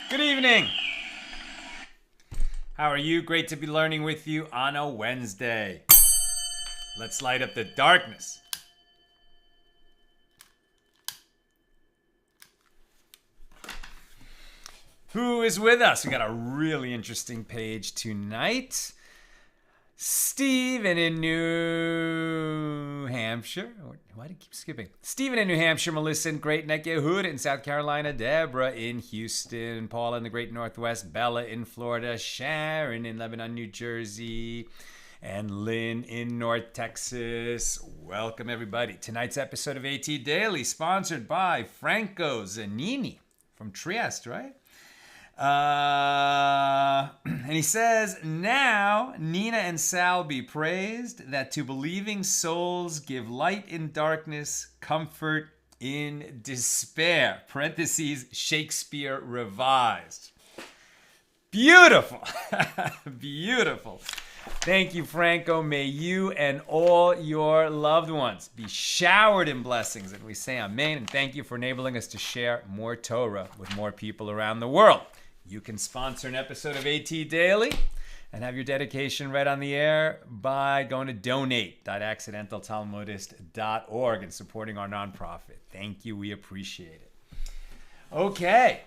Good evening. How are you? Great to be learning with you on a Wednesday. Let's light up the darkness. Who is with us? We got a really interesting page tonight. Stephen in New Hampshire. Why do I keep skipping? Stephen in New Hampshire, Melissa in Great Neck, Yehud in South Carolina, Deborah in Houston, Paula in the Great Northwest, Bella in Florida, Sharon in Lebanon, New Jersey, and Lynn in North Texas. Welcome, everybody. Tonight's episode of AT Daily, sponsored by Franco Zanini from Trieste, right? And he says, now Nina and Sal be praised that to believing souls give light in darkness, comfort in despair. Parentheses, Shakespeare revised. Beautiful. Beautiful. Thank you, Franco. May you and all your loved ones be showered in blessings. And we say amen. And thank you for enabling us to share more Torah with more people around the world. You can sponsor an episode of AT Daily and have your dedication read on the air by going to donate.accidentaltalmudist.org and supporting our nonprofit. Thank you. We appreciate it. Okay.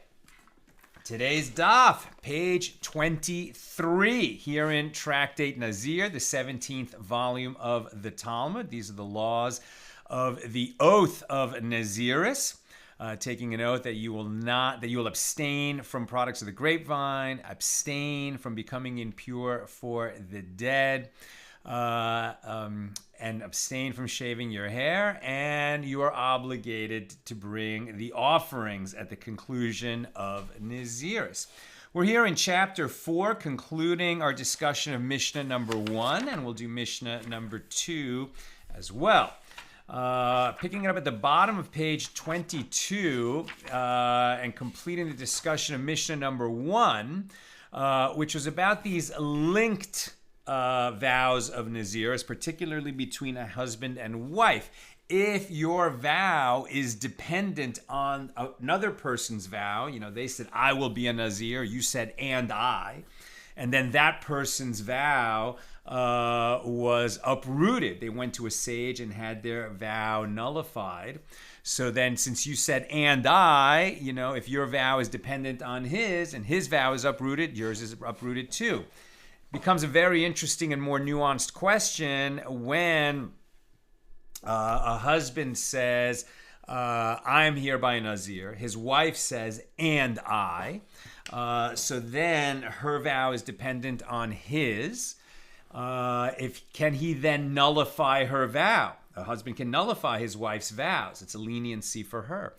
Today's daf, page 23, here in Tractate Nazir, the 17th volume of the Talmud. These are the laws of the oath of Naziris. Taking an oath that you will abstain from products of the grapevine, abstain from becoming impure for the dead, and abstain from shaving your hair, and you are obligated to bring the offerings at the conclusion of Naziris. We're here in chapter 4, concluding our discussion of Mishnah number 1, and we'll do Mishnah number 2 as well. Picking it up at the bottom of page 22 and completing the discussion of Mishnah number 1, which was about these linked vows of Naziris, particularly between a husband and wife. If your vow is dependent on another person's vow, they said, I will be a Nazir, you said, and I. And then that person's vow was uprooted. They went to a sage and had their vow nullified. So then since you said, and I, if your vow is dependent on his and his vow is uprooted, yours is uprooted too. Becomes a very interesting and more nuanced question when a husband says, I am hereby a Nazir. His wife says, and I. So then her vow is dependent on his. Can he then nullify her vow? A husband can nullify his wife's vows. It's a leniency for her.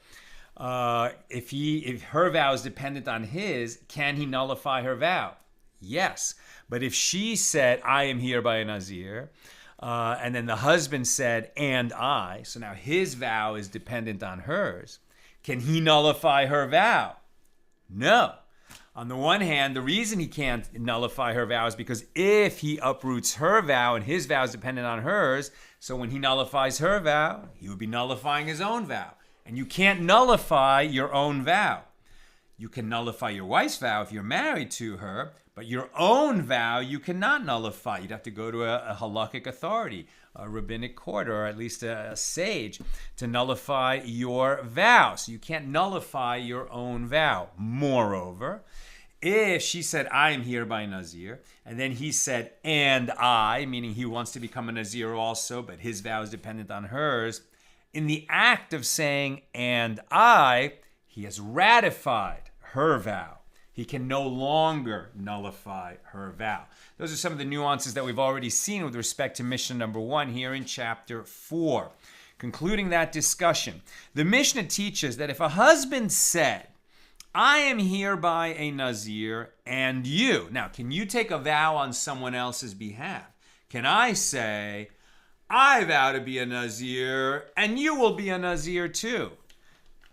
If her vow is dependent on his, can he nullify her vow? Yes. But if she said, I am hereby a Nazir, and then the husband said, and I, so now his vow is dependent on hers, can he nullify her vow? No. On the one hand, the reason he can't nullify her vow is because if he uproots her vow and his vow is dependent on hers, so when he nullifies her vow, he would be nullifying his own vow. And you can't nullify your own vow. You can nullify your wife's vow if you're married to her, but your own vow you cannot nullify. You'd have to go to a halakhic authority, a rabbinic court, or at least a sage to nullify your vow. So you can't nullify your own vow. Moreover, if she said, I am hereby Nazir, and then he said, and I, meaning he wants to become a Nazir also, but his vow is dependent on hers, in the act of saying, and I, he has ratified her vow. He can no longer nullify her vow. Those are some of the nuances that we've already seen with respect to Mishnah number 1 here in chapter 4. Concluding that discussion, the Mishnah teaches that if a husband said, I am hereby a Nazir and you. Now, can you take a vow on someone else's behalf? Can I say, I vow to be a Nazir and you will be a Nazir too?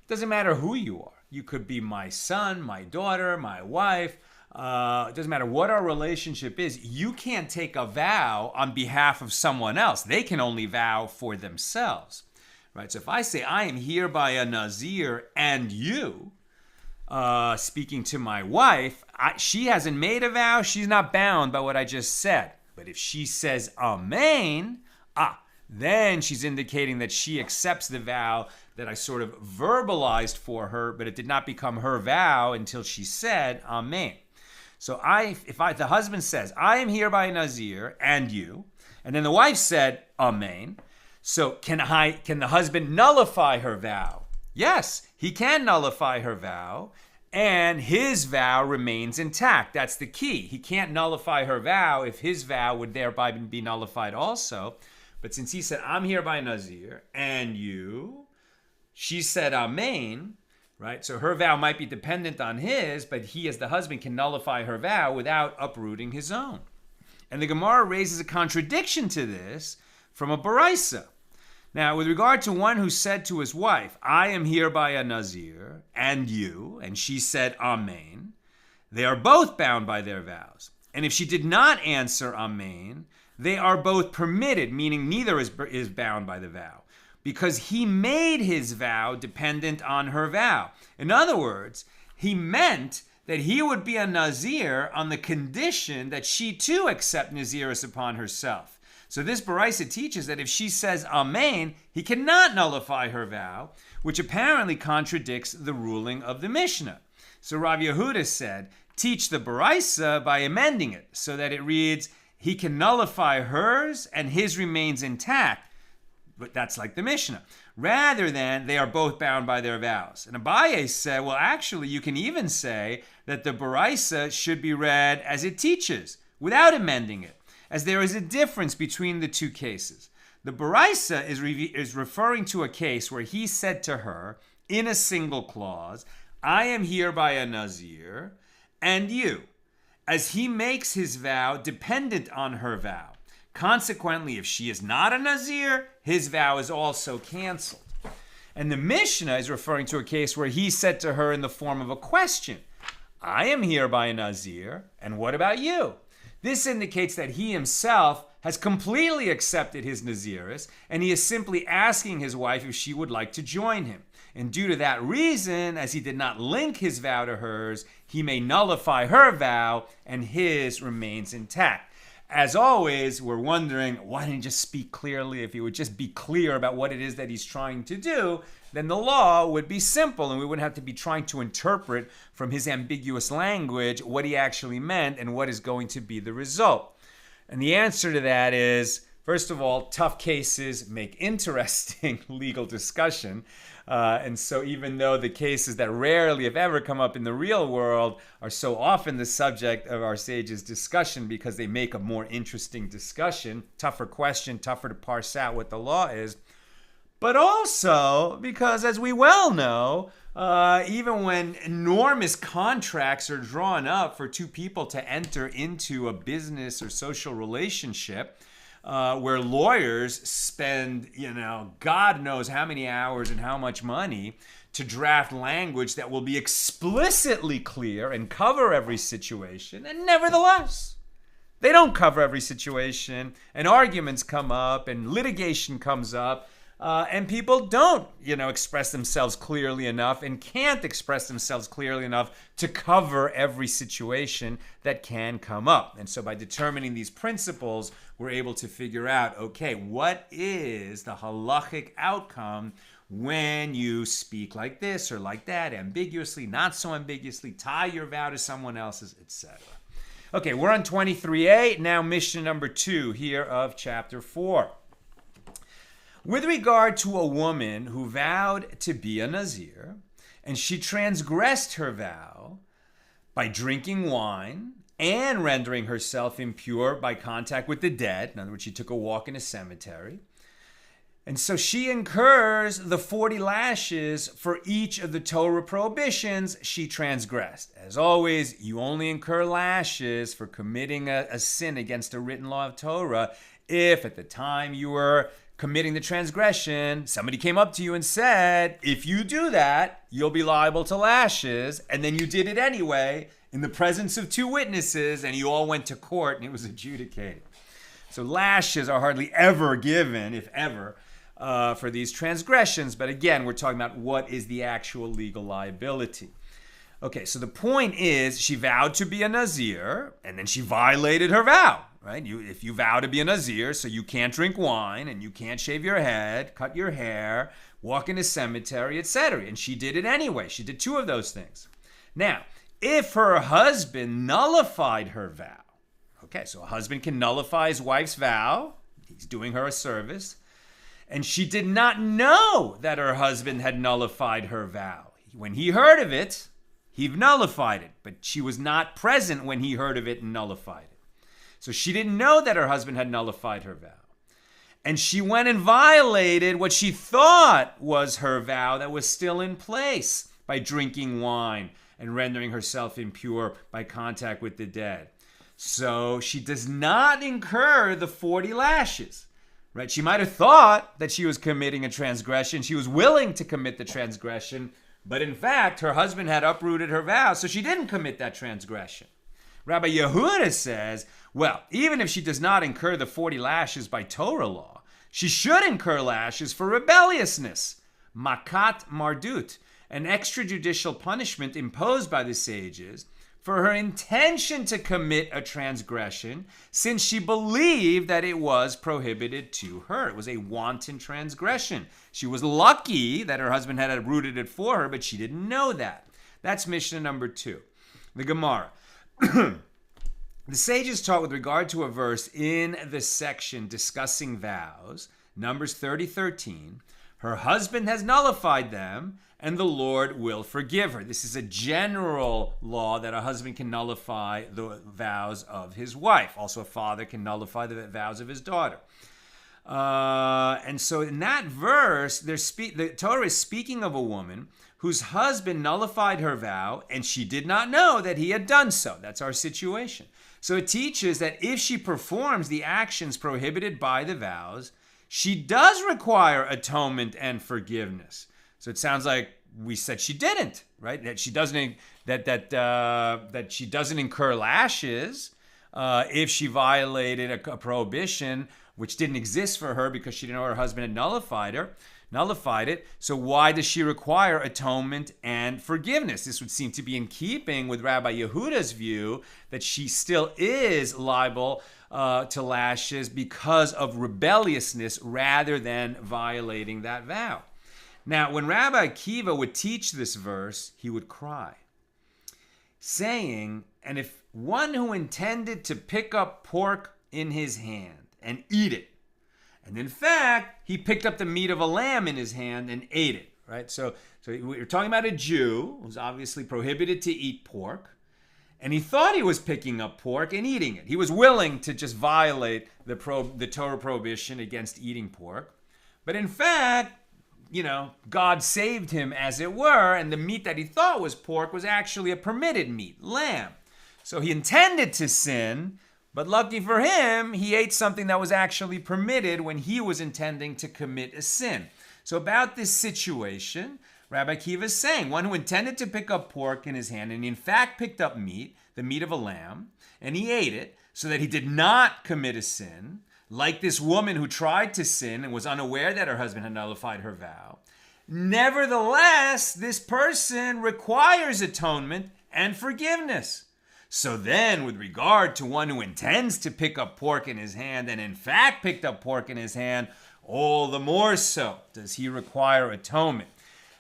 Doesn't matter who you are. You could be my son, my daughter, my wife. It doesn't matter what our relationship is. You can't take a vow on behalf of someone else. They can only vow for themselves. Right? So if I say, I am hereby a Nazir and you, speaking to my wife, she hasn't made a vow. She's not bound by what I just said. But if she says amen, then she's indicating that she accepts the vow that I sort of verbalized for her, but it did not become her vow until she said amen. So if the husband says, I am hereby Nazir, and you, and then the wife said amen, so can the husband nullify her vow? Yes, he can nullify her vow, and his vow remains intact. That's the key. He can't nullify her vow if his vow would thereby be nullified also. But since he said, I'm hereby Nazir, and you, she said amen, right? So her vow might be dependent on his, but he as the husband can nullify her vow without uprooting his own. And the Gemara raises a contradiction to this from a Baraisa. Now, with regard to one who said to his wife, I am hereby a Nazir, and you, and she said amen, they are both bound by their vows. And if she did not answer amen, they are both permitted, meaning neither is bound by the vow, because he made his vow dependent on her vow. In other words, he meant that he would be a Nazir on the condition that she too accept Naziris upon herself. So this Baraisa teaches that if she says amen, he cannot nullify her vow, which apparently contradicts the ruling of the Mishna. So Rav Yehuda said, teach the Baraisa by amending it so that it reads, he can nullify hers and his remains intact. But that's like the Mishnah. Rather than they are both bound by their vows. And Abaye said, well, actually, you can even say that the Baraisa should be read as it teaches, without amending it, as there is a difference between the two cases. The Baraisa is referring to a case where he said to her, in a single clause, I am hereby a Nazir, and you, as he makes his vow dependent on her vow. Consequently, if she is not a Nazir, his vow is also canceled. And the Mishnah is referring to a case where he said to her in the form of a question, I am hereby a Nazir, and what about you? This indicates that he himself has completely accepted his Naziris, and he is simply asking his wife if she would like to join him. And due to that reason, as he did not link his vow to hers, he may nullify her vow, and his remains intact. As always, we're wondering, why didn't he just speak clearly? If he would just be clear about what it is that he's trying to do, then the law would be simple, and we wouldn't have to be trying to interpret from his ambiguous language what he actually meant and what is going to be the result. And the answer to that is, first of all, tough cases make interesting legal discussion. And so even though the cases that rarely, if ever, come up in the real world are so often the subject of our sages' discussion because they make a more interesting discussion, tougher question, tougher to parse out what the law is, but also because, as we well know, even when enormous contracts are drawn up for two people to enter into a business or social relationship, where lawyers spend, God knows how many hours and how much money to draft language that will be explicitly clear and cover every situation. And nevertheless, they don't cover every situation, and arguments come up and litigation comes up, and people don't, express themselves clearly enough and can't express themselves clearly enough to cover every situation that can come up. And so by determining these principles, we're able to figure out, okay, what is the halachic outcome when you speak like this or like that, ambiguously, not so ambiguously, tie your vow to someone else's, etc. Okay, we're on 23a, now Mishnah number 2 here of chapter 4. With regard to a woman who vowed to be a Nazir, and she transgressed her vow by drinking wine and rendering herself impure by contact with the dead, in other words, she took a walk in a cemetery, and so she incurs the 40 lashes for each of the Torah prohibitions she transgressed. As always, you only incur lashes for committing a sin against a written law of Torah if at the time you were committing the transgression, somebody came up to you and said, if you do that, you'll be liable to lashes, and then you did it anyway in the presence of 2 witnesses, and you all went to court and it was adjudicated. So lashes are hardly ever given, if ever, for these transgressions, but again, we're talking about what is the actual legal liability. Okay, so the point is she vowed to be a Nazir, and then she violated her vow, right? If you vow to be a Nazir, so you can't drink wine, and you can't shave your head, cut your hair, walk in a cemetery, etc. And she did it anyway. She did 2 of those things. Now, if her husband nullified her vow, okay, so a husband can nullify his wife's vow, he's doing her a service, and she did not know that her husband had nullified her vow. When he heard of it, he nullified it, but she was not present when he heard of it and nullified it. So she didn't know that her husband had nullified her vow. And she went and violated what she thought was her vow that was still in place by drinking wine and rendering herself impure by contact with the dead. So she does not incur the 40 lashes, right? She might have thought that she was committing a transgression. She was willing to commit the transgression, but in fact, her husband had uprooted her vow, so she didn't commit that transgression. Rabbi Yehuda says, well, even if she does not incur the 40 lashes by Torah law, she should incur lashes for rebelliousness, makat mardut, an extrajudicial punishment imposed by the sages for her intention to commit a transgression, since she believed that it was prohibited to her. It was a wanton transgression. She was lucky that her husband had uprooted it for her, but she didn't know that. That's Mishnah number 2. The Gemara. The sages taught with regard to a verse in the section discussing vows, Numbers 30:13, her husband has nullified them, and the Lord will forgive her. This is a general law that a husband can nullify the vows of his wife. Also, a father can nullify the vows of his daughter. And so in that verse, the Torah is speaking of a woman whose husband nullified her vow, and she did not know that he had done so. That's our situation. So it teaches that if she performs the actions prohibited by the vows, she does require atonement and forgiveness. So it sounds like we said she didn't, right? That she doesn't that she doesn't incur lashes if she violated a prohibition which didn't exist for her because she didn't know her husband had nullified it. So why does she require atonement and forgiveness? This would seem to be in keeping with Rabbi Yehuda's view that she still is liable to lashes because of rebelliousness rather than violating that vow. Now, when Rabbi Akiva would teach this verse, he would cry, saying, and if one who intended to pick up pork in his hand and eat it, and in fact, he picked up the meat of a lamb in his hand and ate it, right? So we're talking about a Jew who's obviously prohibited to eat pork, and he thought he was picking up pork and eating it. He was willing to just violate the Torah prohibition against eating pork, but in fact, God saved him, as it were, and the meat that he thought was pork was actually a permitted meat, lamb. So he intended to sin, but lucky for him, he ate something that was actually permitted when he was intending to commit a sin. So about this situation, Rabbi Akiva is saying, one who intended to pick up pork in his hand, and he in fact picked up meat, the meat of a lamb, and he ate it, so that he did not commit a sin, like this woman who tried to sin and was unaware that her husband had nullified her vow. Nevertheless, this person requires atonement and forgiveness. So then, with regard to one who intends to pick up pork in his hand and in fact picked up pork in his hand, all the more so does he require atonement.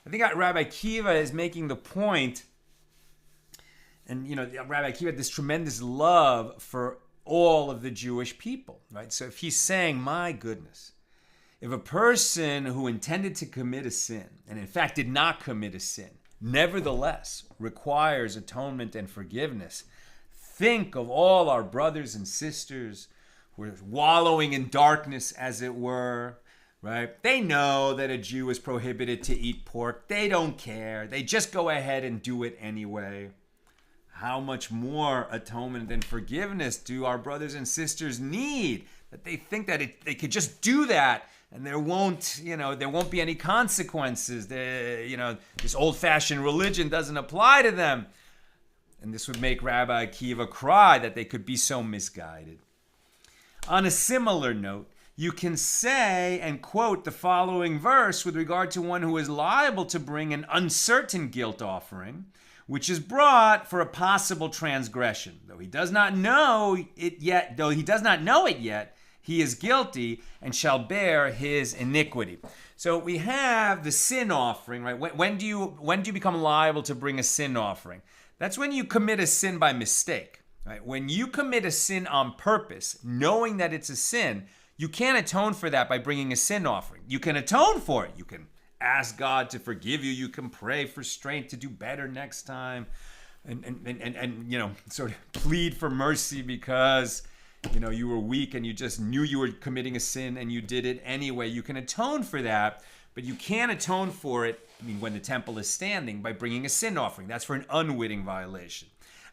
I think Rabbi Akiva is making the point, and Rabbi Akiva had this tremendous love for all of the Jewish people, right? So if he's saying, my goodness, if a person who intended to commit a sin, and in fact did not commit a sin, nevertheless requires atonement and forgiveness, think of all our brothers and sisters who are wallowing in darkness, as it were, right? They know that a Jew is prohibited to eat pork. They don't care. They just go ahead and do it anyway. How much more atonement and forgiveness do our brothers and sisters need? That they think that they could just do that and there won't be any consequences. This old-fashioned religion doesn't apply to them. And this would make Rabbi Akiva cry that they could be so misguided. On a similar note, you can say and quote the following verse with regard to one who is liable to bring an uncertain guilt offering, which is brought for a possible transgression. Though he does not know it yet, he is guilty and shall bear his iniquity. So we have the sin offering, right? When do you become liable to bring a sin offering? That's when you commit a sin by mistake, right? When you commit a sin on purpose, knowing that it's a sin, you can't atone for that by bringing a sin offering. You can atone for it. You can ask God to forgive you. You can pray for strength to do better next time, and sort of plead for mercy because you were weak and you just knew you were committing a sin and you did it anyway. You can atone for that, but you can't atone for it, when the temple is standing, by bringing a sin offering. That's for an unwitting violation.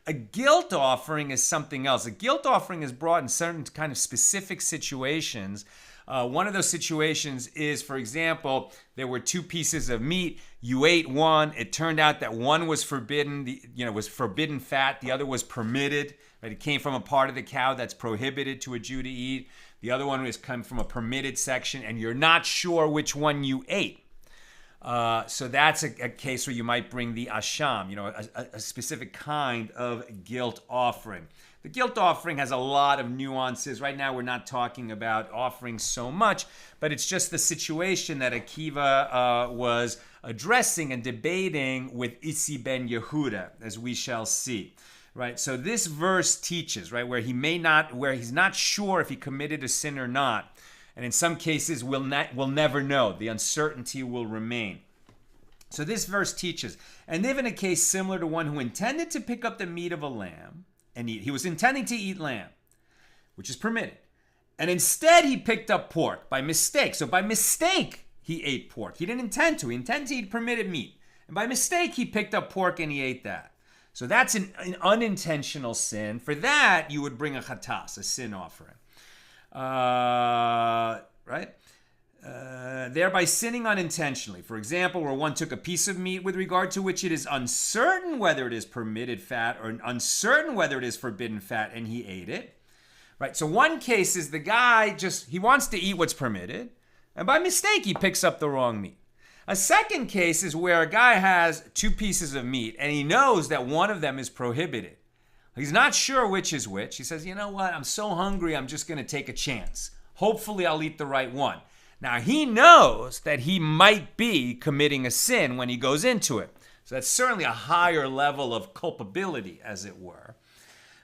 A guilt offering is something else. A guilt offering is brought in certain kind of specific situations. One of those situations is, for example, there were two pieces of meat. You ate one. It turned out that one was forbidden, was forbidden fat. The other was permitted. Right? It came from a part of the cow that's prohibited to a Jew to eat. The other one was come from a permitted section, and you're not sure which one you ate. So that's a case where you might bring the asham, a specific kind of guilt offering. The guilt offering has a lot of nuances. Right now, we're not talking about offerings so much, but it's just the situation that Akiva was addressing and debating with Isi ben Yehuda, as we shall see. Right, so this verse teaches, right, where he's not sure if he committed a sin or not. And in some cases, we'll never know. The uncertainty will remain. So this verse teaches, and if in a case similar to one who intended to pick up the meat of a lamb and eat, he was intending to eat lamb, which is permitted, and instead he picked up pork by mistake. So by mistake, he ate pork. He didn't intend to. He intended to eat permitted meat. And by mistake, he picked up pork and he ate that. So that's an unintentional sin. For that, you would bring a chatas, a sin offering. Thereby sinning unintentionally. For example, where one took a piece of meat with regard to which it is uncertain whether it is permitted fat or uncertain whether it is forbidden fat, and he ate it. Right. So one case is the guy he wants to eat what's permitted, and by mistake he picks up the wrong meat. A second case is where a guy has two pieces of meat and he knows that one of them is prohibited. He's not sure which is which. He says, you know what? I'm so hungry, I'm just going to take a chance. Hopefully I'll eat the right one. Now, he knows that he might be committing a sin when he goes into it. So that's certainly a higher level of culpability, as it were.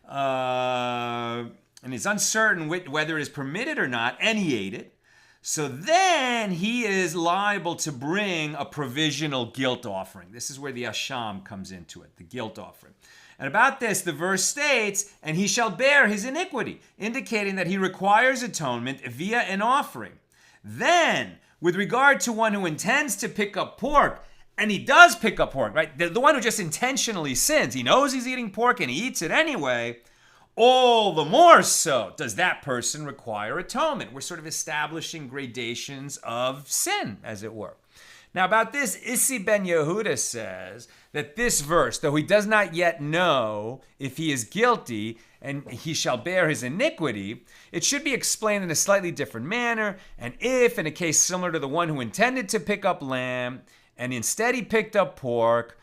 And it's uncertain whether it is permitted or not, and he ate it. So then he is liable to bring a provisional guilt offering. This is where the asham comes into it, the guilt offering. And about this, the verse states, and he shall bear his iniquity, indicating that he requires atonement via an offering. Then, with regard to one who intends to pick up pork, and he does pick up pork, right? The one who just intentionally sins, he knows he's eating pork and he eats it anyway, all the more so does that person require atonement. We're sort of establishing gradations of sin, as it were. Now about this, Isi ben Yehuda says that this verse, though he does not yet know if he is guilty and he shall bear his iniquity, it should be explained in a slightly different manner. And if, in a case similar to the one who intended to pick up lamb and instead he picked up pork,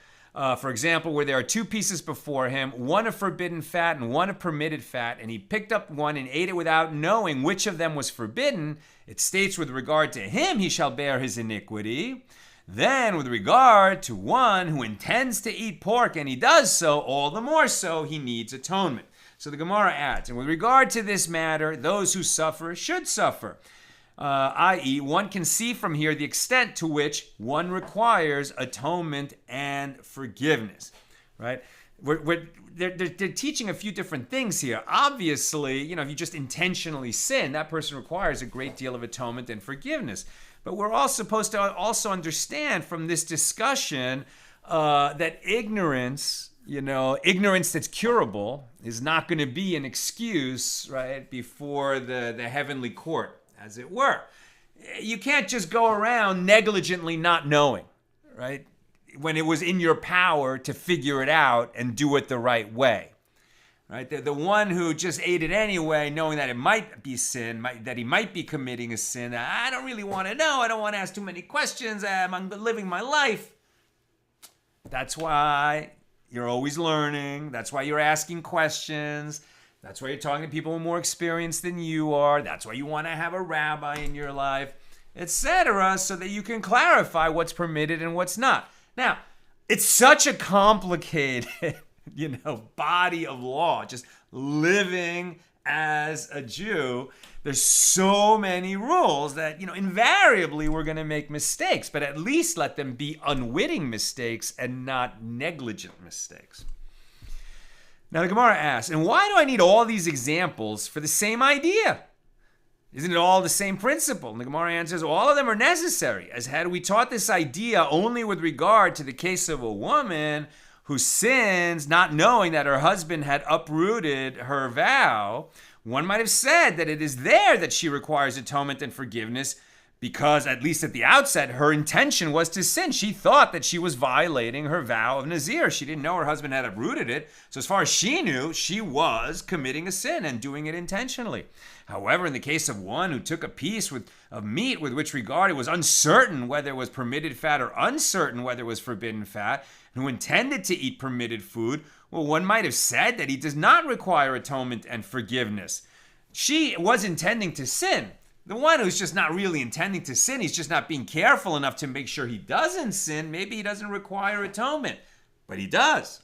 for example, where there are two pieces before him, one of forbidden fat and one of permitted fat, and he picked up one and ate it without knowing which of them was forbidden, it states with regard to him he shall bear his iniquity. Then with regard to one who intends to eat pork and he does so, all the more so he needs atonement. So the Gemara adds, and with regard to this matter, those who suffer should suffer. I.e., one can see from here the extent to which one requires atonement and forgiveness, right? They're teaching a few different things here. Obviously, if you just intentionally sin, that person requires a great deal of atonement and forgiveness. But we're all supposed to also understand from this discussion that ignorance that's curable is not going to be an excuse, right, before the heavenly court, as it were. You can't just go around negligently not knowing, right, when it was in your power to figure it out and do it the right way. right? The one who just ate it anyway, knowing that it might be sin, that he might be committing a sin. I don't really want to know. I don't want to ask too many questions. I'm living my life. That's why you're always learning. That's why you're asking questions. That's why you're talking to people who are more experienced than you are. That's why you want to have a rabbi in your life, etc., so that you can clarify what's permitted and what's not. Now, it's such a complicated, body of law, just living as a Jew. There's so many rules that, invariably we're going to make mistakes, but at least let them be unwitting mistakes and not negligent mistakes. Now the Gemara asks, and why do I need all these examples for the same idea? Isn't it all the same principle? And the Gemara answers, all of them are necessary, as had we taught this idea only with regard to the case of a woman who sins not knowing that her husband had uprooted her vow, one might have said that it is there that she requires atonement and forgiveness because, at least at the outset, her intention was to sin. She thought that she was violating her vow of Nazir. She didn't know her husband had uprooted it. So as far as she knew, she was committing a sin and doing it intentionally. However, in the case of one who took a piece of meat with which regard it was uncertain whether it was permitted fat or uncertain whether it was forbidden fat, and who intended to eat permitted food, well, one might have said that he does not require atonement and forgiveness. She was intending to sin. The one who's just not really intending to sin, he's just not being careful enough to make sure he doesn't sin. Maybe he doesn't require atonement, but he does.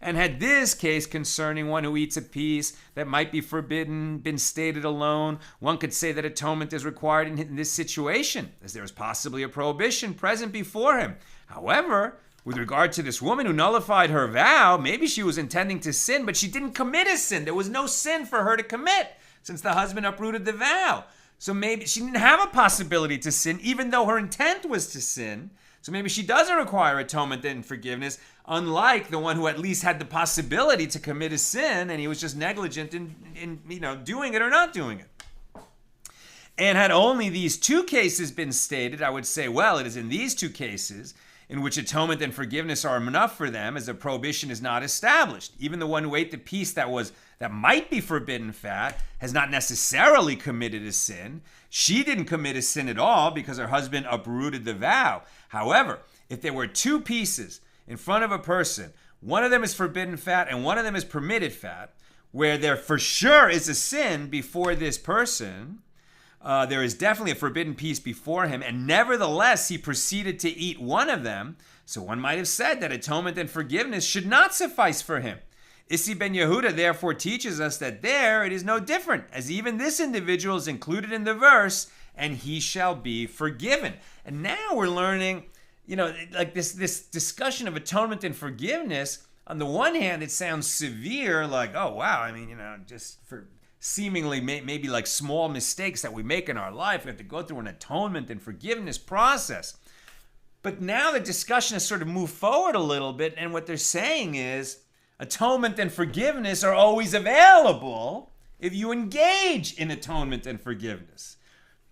And had this case concerning one who eats a piece that might be forbidden been stated alone, one could say that atonement is required in this situation, as there is possibly a prohibition present before him. However, with regard to this woman who nullified her vow, maybe she was intending to sin, but she didn't commit a sin. There was no sin for her to commit since the husband uprooted the vow. So maybe she didn't have a possibility to sin, even though her intent was to sin. So maybe she doesn't require atonement and forgiveness, unlike the one who at least had the possibility to commit a sin, and he was just negligent in doing it or not doing it. And had only these two cases been stated, I would say, well, it is in these two cases in which atonement and forgiveness are enough for them, as a prohibition is not established. Even the one who ate the piece that might be forbidden fat has not necessarily committed a sin. She didn't commit a sin at all because her husband uprooted the vow. However, if there were two pieces in front of a person, one of them is forbidden fat and one of them is permitted fat, where there for sure is a sin before this person, there is definitely a forbidden piece before him, and nevertheless he proceeded to eat one of them, so one might have said that atonement and forgiveness should not suffice for him. Isi ben Yehuda therefore teaches us that there it is no different, as even this individual is included in the verse, and he shall be forgiven. And now we're learning, like this discussion of atonement and forgiveness. On the one hand, it sounds severe, like, oh wow, just for seemingly maybe like small mistakes that we make in our life, we have to go through an atonement and forgiveness process. But now the discussion has sort of moved forward a little bit, and what they're saying is atonement and forgiveness are always available if you engage in atonement and forgiveness.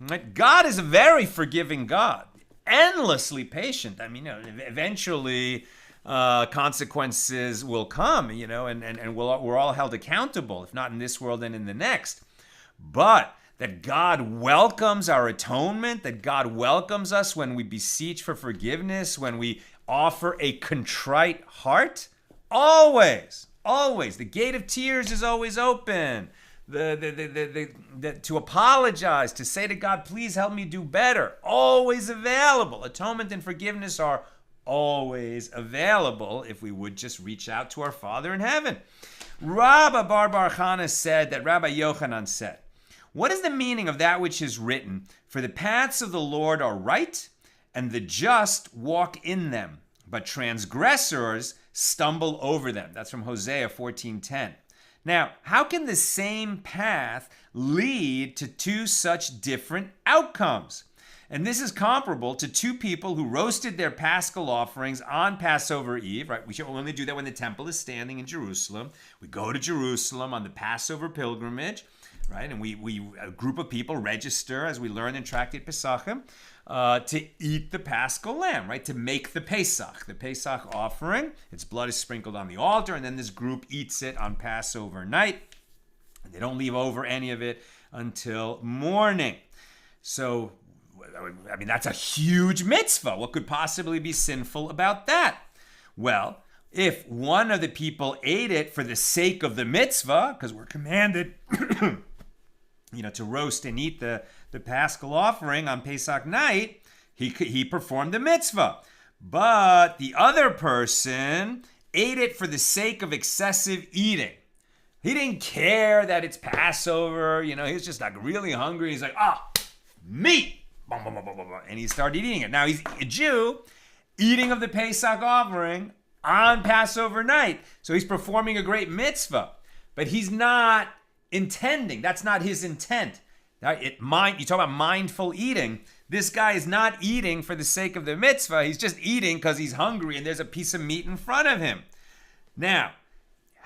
Right? God is a very forgiving God, endlessly patient. Eventually consequences will come, and we're all held accountable, if not in this world, then in the next. But that God welcomes our atonement, that God welcomes us when we beseech for forgiveness, when we offer a contrite heart, always. The gate of tears is always open. To apologize, to say to God, please help me do better, always available. Atonement and forgiveness are always available if we would just reach out to our Father in heaven. Rabba Bar Chana said that Rabbi Yochanan said, what is the meaning of that which is written? For the paths of the Lord are right, and the just walk in them, but transgressors stumble over them. That's from Hosea 14:10. Now, how can the same path lead to two such different outcomes? And this is comparable to two people who roasted their paschal offerings on Passover Eve, right? We should only do that when the temple is standing in Jerusalem. We go to Jerusalem on the Passover pilgrimage, right? And a group of people register, as we learn in Tractate Pesachim. to eat the paschal lamb, right? To make the Pesach offering. Its blood is sprinkled on the altar, and then this group eats it on Passover night. They don't leave over any of it until morning. So, I mean, that's a huge mitzvah. What could possibly be sinful about that? Well, if one of the people ate it for the sake of the mitzvah, because we're commanded, to roast and eat the paschal offering on Pesach night, he performed the mitzvah. But the other person ate it for the sake of excessive eating. He didn't care that it's Passover. He was just like really hungry. He's like, meat. And he started eating it. Now he's a Jew eating of the Pesach offering on Passover night. So he's performing a great mitzvah. But he's not intending. That's not his intent. You talk about mindful eating. This guy is not eating for the sake of the mitzvah. He's just eating because he's hungry and there's a piece of meat in front of him. Now,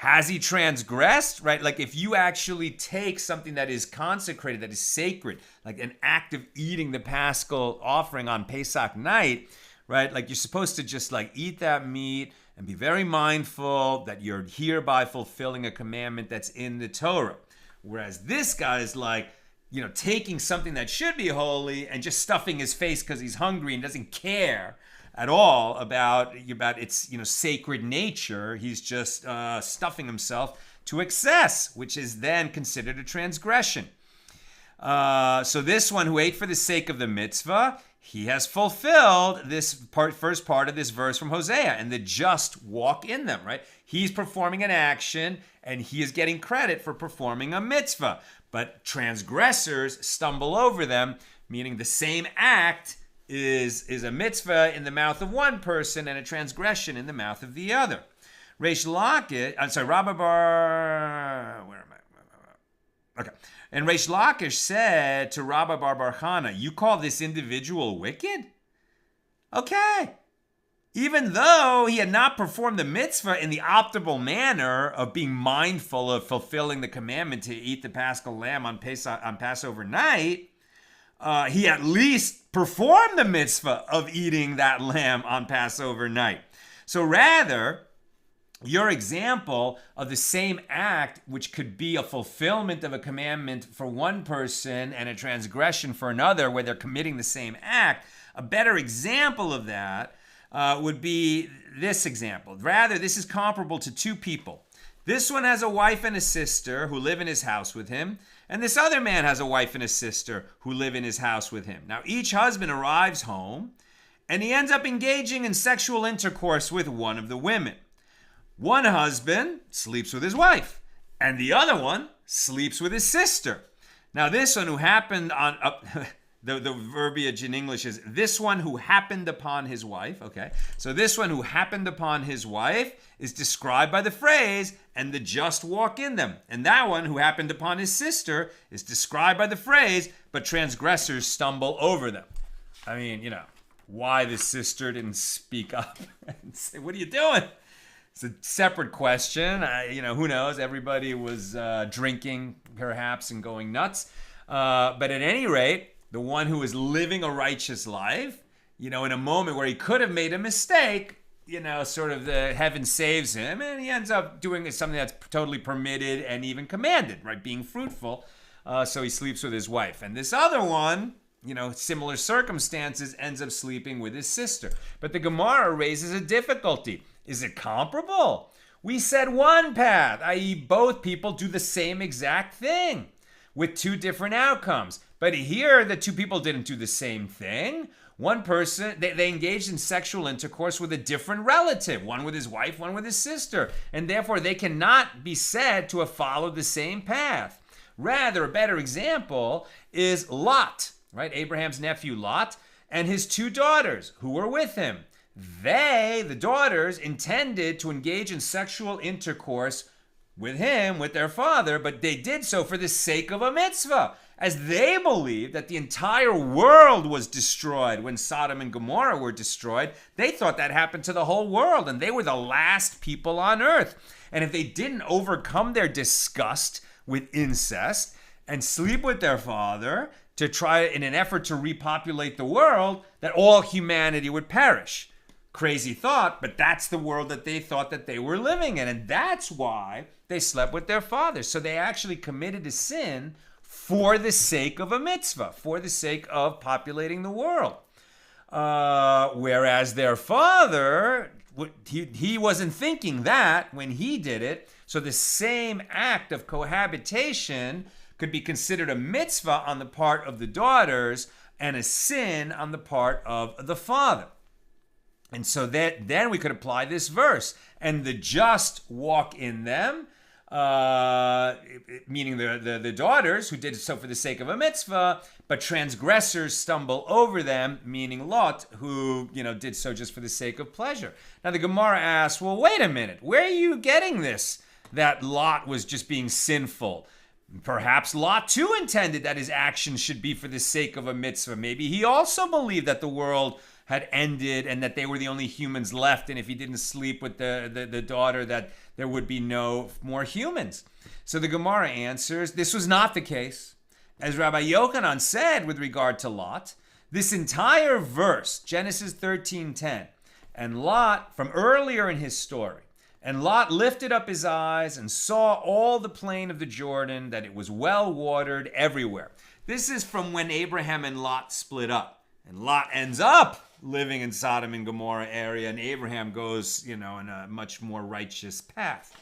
has he transgressed, right? Like if you actually take something that is consecrated, that is sacred, like an act of eating the paschal offering on Pesach night, right? Like you're supposed to just like eat that meat and be very mindful that you're hereby fulfilling a commandment that's in the Torah. Whereas this guy is like, taking something that should be holy and just stuffing his face because he's hungry and doesn't care at all about its sacred nature. He's just stuffing himself to excess, which is then considered a transgression. So this one who ate for the sake of the mitzvah, he has fulfilled this first part of this verse from Hosea, and the just walk in them, right? He's performing an action and he is getting credit for performing a mitzvah. But transgressors stumble over them, meaning the same act is a mitzvah in the mouth of one person and a transgression in the mouth of the other. Reish Lakish, Okay. And Reish Lakish said to Rabba bar Chana, you call this individual wicked? Okay. Even though he had not performed the mitzvah in the optimal manner of being mindful of fulfilling the commandment to eat the paschal lamb on Passover night, he at least performed the mitzvah of eating that lamb on Passover night. So rather, your example of the same act, which could be a fulfillment of a commandment for one person and a transgression for another, where they're committing the same act, a better example of that would be this example. Rather, this is comparable to two people. This one has a wife and a sister who live in his house with him, and this other man has a wife and a sister who live in his house with him. Now, each husband arrives home, and he ends up engaging in sexual intercourse with one of the women. One husband sleeps with his wife, and the other one sleeps with his sister. Now, this one who happened on... The verbiage in English is this one who happened upon his wife. Okay, so this one who happened upon his wife is described by the phrase, and the just walk in them. And that one who happened upon his sister is described by the phrase, but transgressors stumble over them. I mean, why the sister didn't speak up and say, what are you doing? It's a separate question. Who knows? Everybody was drinking, perhaps, and going nuts. But at any rate, the one who is living a righteous life, in a moment where he could have made a mistake, sort of the heaven saves him, and he ends up doing something that's totally permitted and even commanded, right? Being fruitful. So he sleeps with his wife. And this other one, similar circumstances, ends up sleeping with his sister. But the Gemara raises a difficulty. Is it comparable? We said one path, i.e. both people do the same exact thing with two different outcomes. But here, the two people didn't do the same thing. One person, they engaged in sexual intercourse with a different relative, one with his wife, one with his sister. And therefore, they cannot be said to have followed the same path. Rather, a better example is Lot, right? Abraham's nephew Lot, and his two daughters who were with him. They, the daughters, intended to engage in sexual intercourse with him, with their father, but they did so for the sake of a mitzvah, as they believed that the entire world was destroyed when Sodom and Gomorrah were destroyed. They thought that happened to the whole world, and they were the last people on earth. And if they didn't overcome their disgust with incest and sleep with their father, to try, in an effort to repopulate the world, that all humanity would perish. Crazy thought, but that's the world that they thought that they were living in. And that's why they slept with their fathers. So they actually committed a sin for the sake of a mitzvah, for the sake of populating the world. Whereas their father, he wasn't thinking that when he did it. So the same act of cohabitation could be considered a mitzvah on the part of the daughters and a sin on the part of the father. And so then we could apply this verse. And the just walk in them, meaning the daughters who did so for the sake of a mitzvah, but transgressors stumble over them, meaning Lot, who did so just for the sake of pleasure. Now the Gemara asks, well, wait a minute, where are you getting this, that Lot was just being sinful? Perhaps Lot too intended that his actions should be for the sake of a mitzvah. Maybe he also believed that the world had ended and that they were the only humans left, and if he didn't sleep with the daughter, that there would be no more humans. So the Gemara answers, this was not the case. As Rabbi Yochanan said with regard to Lot, this entire verse, Genesis 13:10, and Lot, from earlier in his story, and Lot lifted up his eyes and saw all the plain of the Jordan, that it was well watered everywhere. This is from when Abraham and Lot split up. And Lot ends up living in Sodom and Gomorrah area, and Abraham goes, in a much more righteous path.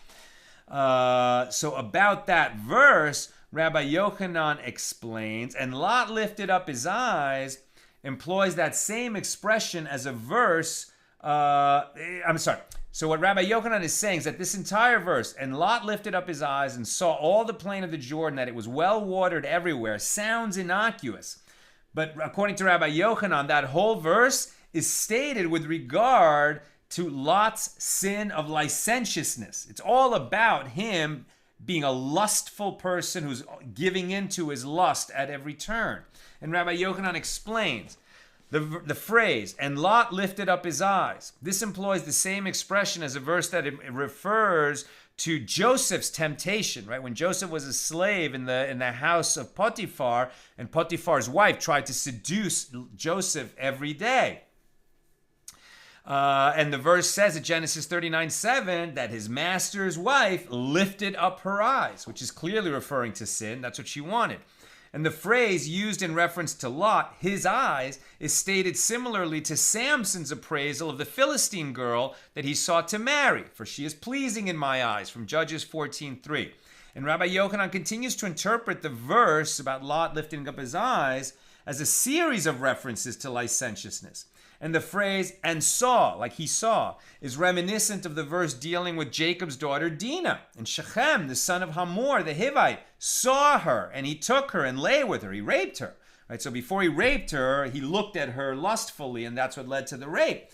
So about that verse, Rabbi Yochanan explains, and Lot lifted up his eyes, employs that same expression as a verse. So what Rabbi Yochanan is saying is that this entire verse, and Lot lifted up his eyes and saw all the plain of the Jordan, that it was well watered everywhere, sounds innocuous. But according to Rabbi Yochanan, that whole verse is stated with regard to Lot's sin of licentiousness. It's all about him being a lustful person who's giving into his lust at every turn. And Rabbi Yochanan explains the phrase, and Lot lifted up his eyes. This employs the same expression as a verse that it refers to Joseph's temptation, right? When Joseph was a slave in the house of Potiphar, and Potiphar's wife tried to seduce Joseph every day. And the verse says at Genesis 39:7 that his master's wife lifted up her eyes, which is clearly referring to sin. That's what she wanted. And the phrase used in reference to Lot, his eyes, is stated similarly to Samson's appraisal of the Philistine girl that he sought to marry, for she is pleasing in my eyes, from Judges 14:3. And Rabbi Yochanan continues to interpret the verse about Lot lifting up his eyes as a series of references to licentiousness. And the phrase, and saw, like he saw, is reminiscent of the verse dealing with Jacob's daughter Dinah. And Shechem, the son of Hamor, the Hivite, saw her, and he took her and lay with her. He raped her. Right? So before he raped her, he looked at her lustfully, and that's what led to the rape.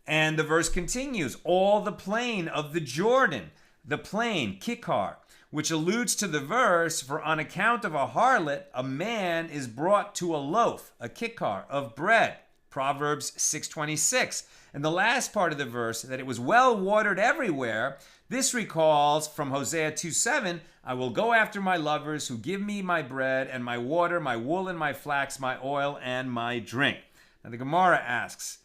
And the verse continues, all the plain of the Jordan, the plain, Kikar, which alludes to the verse, for on account of a harlot, a man is brought to a loaf, a kikar, of bread. Proverbs 6:26. And the last part of the verse, that it was well watered everywhere, this recalls from Hosea 2:7, I will go after my lovers who give me my bread and my water, my wool and my flax, my oil and my drink. Now the Gemara asks,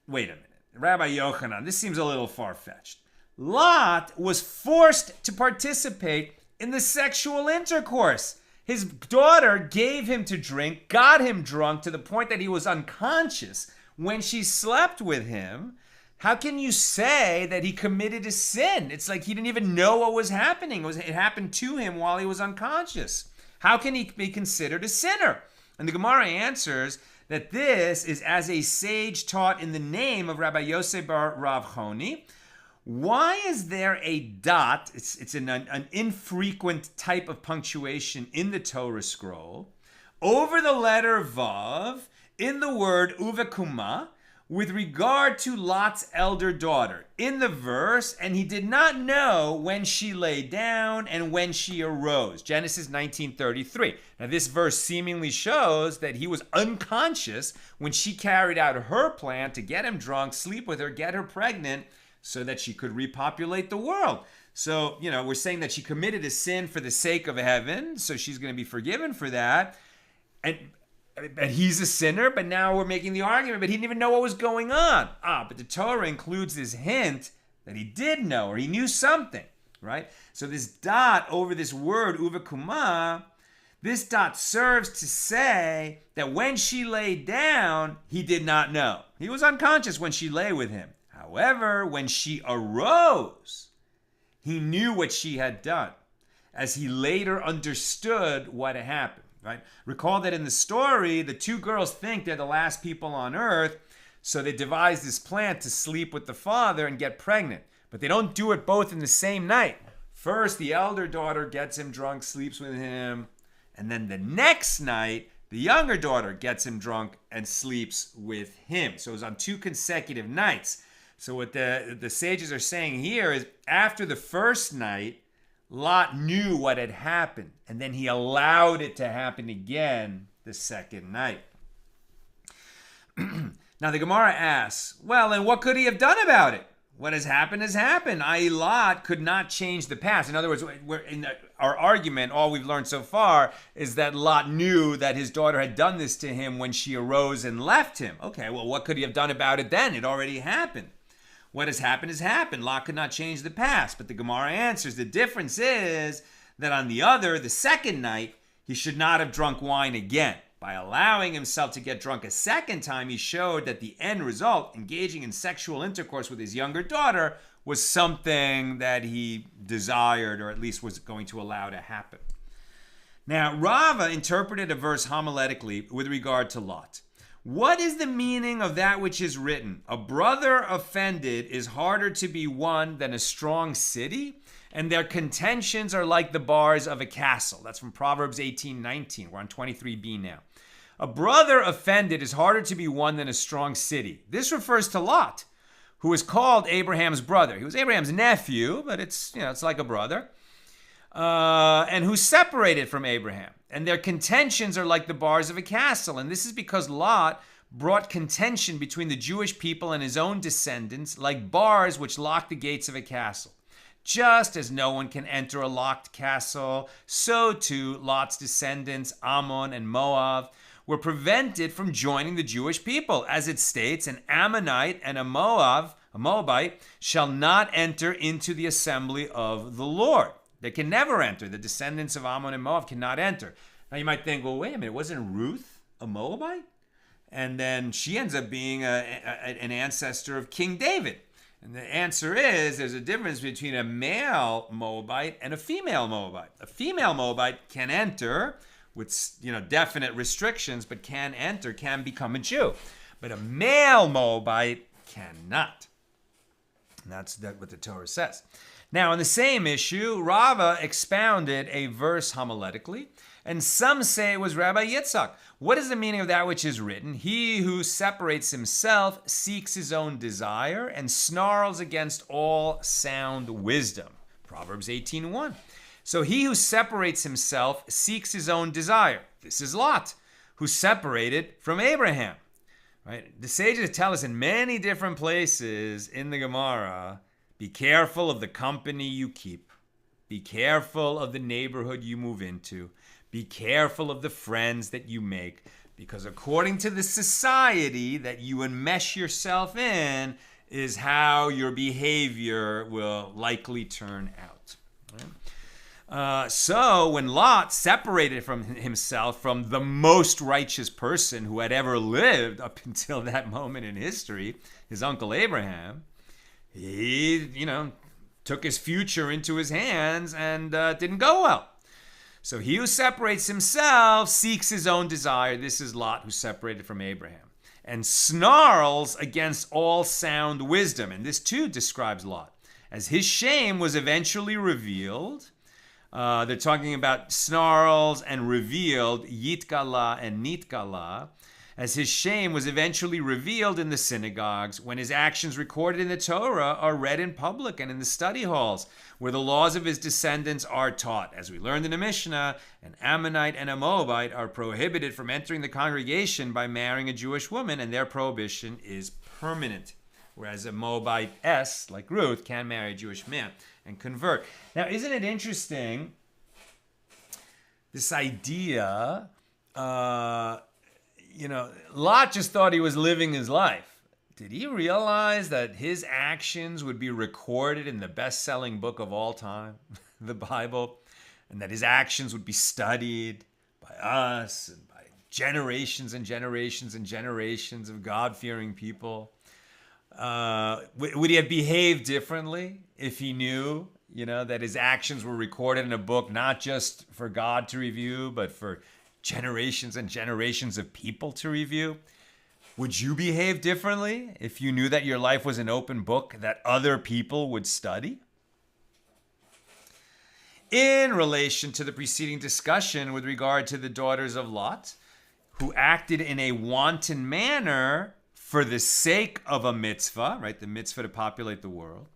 wait a minute, Rabbi Yochanan, this seems a little far-fetched. Lot was forced to participate in the sexual intercourse. His daughter gave him to drink, got him drunk to the point that he was unconscious when she slept with him. How can you say that he committed a sin? It's like he didn't even know what was happening. It happened to him while he was unconscious. How can he be considered a sinner? And the Gemara answers that this is as a sage taught in the name of Rabbi Yosef bar Rav Choni. Why is there a dot? It's an infrequent type of punctuation in the Torah scroll over the letter Vav in the word uvekuma with regard to Lot's elder daughter in the verse, and he did not know when she lay down and when she arose. Genesis 19:33. Now this verse seemingly shows that he was unconscious when she carried out her plan to get him drunk, sleep with her, get her pregnant, so that she could repopulate the world. So, we're saying that she committed a sin for the sake of heaven, so she's going to be forgiven for that. and he's a sinner, but now we're making the argument, but he didn't even know what was going on. But the Torah includes this hint that he did know, or he knew something, right? So this dot over this word, uvekuma, this dot serves to say that when she lay down, he did not know. He was unconscious when she lay with him. However, when she arose, he knew what she had done, as he later understood what had happened, right? Recall that in the story, the two girls think they're the last people on earth, so they devise this plan to sleep with the father and get pregnant. But they don't do it both in the same night. First, the elder daughter gets him drunk, sleeps with him, and then the next night, the younger daughter gets him drunk and sleeps with him. So it was on 2 consecutive nights. So what the sages are saying here is after the first night, Lot knew what had happened, and then he allowed it to happen again the second night. Now the Gemara asks, well, then what could he have done about it? What has happened has happened. I.e., Lot could not change the past. In other words, our argument, all we've learned so far, is that Lot knew that his daughter had done this to him when she arose and left him. Okay, well, what could he have done about it then? It already happened. What has happened. Lot could not change the past. But the Gemara answers, the difference is that on the second night, he should not have drunk wine again. By allowing himself to get drunk a second time, he showed that the end result, engaging in sexual intercourse with his younger daughter, was something that he desired, or at least was going to allow to happen. Now, Rava interpreted a verse homiletically with regard to Lot. What is the meaning of that which is written? A brother offended is harder to be won than a strong city, and their contentions are like the bars of a castle. That's from Proverbs 18:19. We're on 23b now. A brother offended is harder to be won than a strong city. This refers to Lot, who was called Abraham's brother. He was Abraham's nephew, but it's like a brother, and who separated from Abraham. And their contentions are like the bars of a castle. And this is because Lot brought contention between the Jewish people and his own descendants, like bars which lock the gates of a castle. Just as no one can enter a locked castle, so too Lot's descendants, Ammon and Moab, were prevented from joining the Jewish people. As it states, an Ammonite and a Moabite shall not enter into the assembly of the Lord. They can never enter. The descendants of Ammon and Moab cannot enter. Now you might think, well, wait a minute, wasn't Ruth a Moabite? And then she ends up being an ancestor of King David. And the answer is there's a difference between a male Moabite and a female Moabite. A female Moabite can enter with definite restrictions, but can become a Jew. But a male Moabite cannot. And that's what the Torah says. Now, on the same issue, Rava expounded a verse homiletically, and some say it was Rabbi Yitzchak. What is the meaning of that which is written? He who separates himself seeks his own desire and snarls against all sound wisdom. Proverbs 18:1. So he who separates himself seeks his own desire. This is Lot, who separated from Abraham. Right? The sages tell us in many different places in the Gemara, be careful of the company you keep. Be careful of the neighborhood you move into. Be careful of the friends that you make, because according to the society that you enmesh yourself in is how your behavior will likely turn out. Right? So when Lot separated from himself from the most righteous person who had ever lived up until that moment in history, his uncle Abraham, he, took his future into his hands and didn't go well. So he who separates himself seeks his own desire. This is Lot, who separated from Abraham, and snarls against all sound wisdom. And this too describes Lot. As his shame was eventually revealed, they're talking about snarls and revealed, yitgala and nitgala, as his shame was eventually revealed in the synagogues, when his actions recorded in the Torah are read in public and in the study halls, where the laws of his descendants are taught. As we learned in the Mishna, an Ammonite and a Moabite are prohibited from entering the congregation by marrying a Jewish woman, and their prohibition is permanent. Whereas a Moabite-S, like Ruth, can marry a Jewish man and convert. Now, isn't it interesting, this idea Lot just thought he was living his life. Did he realize that his actions would be recorded in the best-selling book of all time, the Bible, and that his actions would be studied by us and by generations and generations and generations of God-fearing people? Would he have behaved differently if he knew, that his actions were recorded in a book, not just for God to review, but for generations and generations of people to review? Would you behave differently if you knew that your life was an open book that other people would study? In relation to the preceding discussion with regard to the daughters of Lot, who acted in a wanton manner for the sake of a mitzvah, right, the mitzvah to populate the world,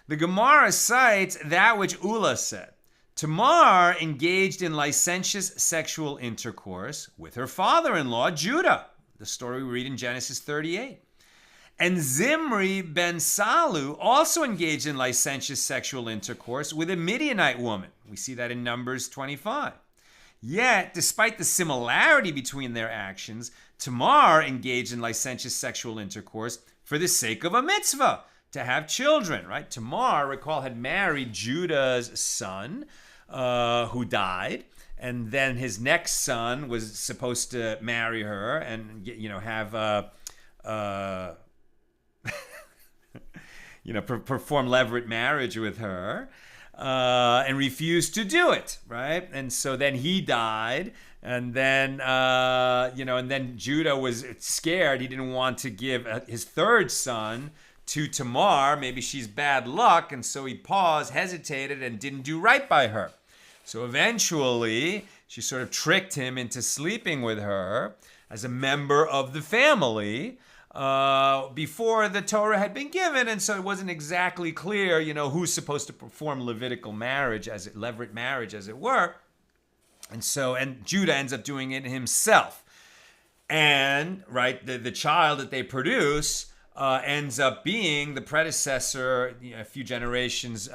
the Gemara cites that which Ula said. Tamar engaged in licentious sexual intercourse with her father-in-law, Judah, the story we read in Genesis 38. And Zimri ben Salu also engaged in licentious sexual intercourse with a Midianite woman. We see that in Numbers 25. Yet, despite the similarity between their actions, Tamar engaged in licentious sexual intercourse for the sake of a mitzvah, to have children, right? Tamar, recall, had married Judah's son, who died, and then his next son was supposed to marry her and, have perform levirate marriage with her, and refused to do it, right? And so then he died, and then and then Judah was scared. He didn't want to give his third son to Tamar. Maybe she's bad luck, and so he paused, hesitated, and didn't do right by her. So eventually, she sort of tricked him into sleeping with her as a member of the family before the Torah had been given, and so it wasn't exactly clear, who's supposed to perform Levitical marriage, levirate marriage, as it were. And Judah ends up doing it himself. And, right, the child that they produce ends up being the predecessor, a few generations,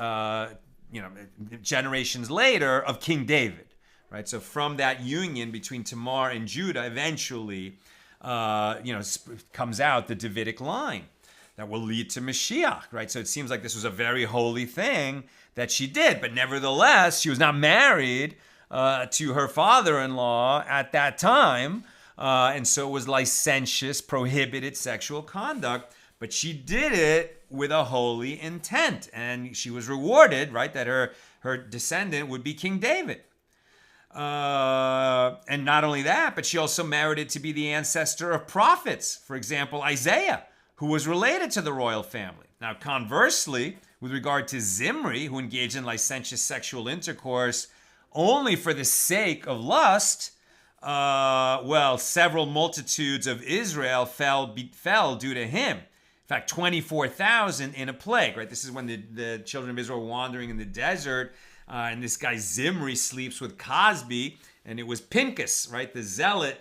generations later, of King David, right? So from that union between Tamar and Judah, eventually, comes out the Davidic line that will lead to Mashiach, right? So it seems like this was a very holy thing that she did, but nevertheless, she was not married to her father-in-law at that time, and so it was licentious, prohibited sexual conduct, but she did it with a holy intent, and she was rewarded, right, that her descendant would be King David. And not only that, but she also merited to be the ancestor of prophets. For example, Isaiah, who was related to the royal family. Now, conversely, with regard to Zimri, who engaged in licentious sexual intercourse only for the sake of lust, several multitudes of Israel fell due to him. In fact, 24,000 in a plague, right? This is when the children of Israel were wandering in the desert, and this guy Zimri sleeps with Cosby, and it was Pinchas, right? The zealot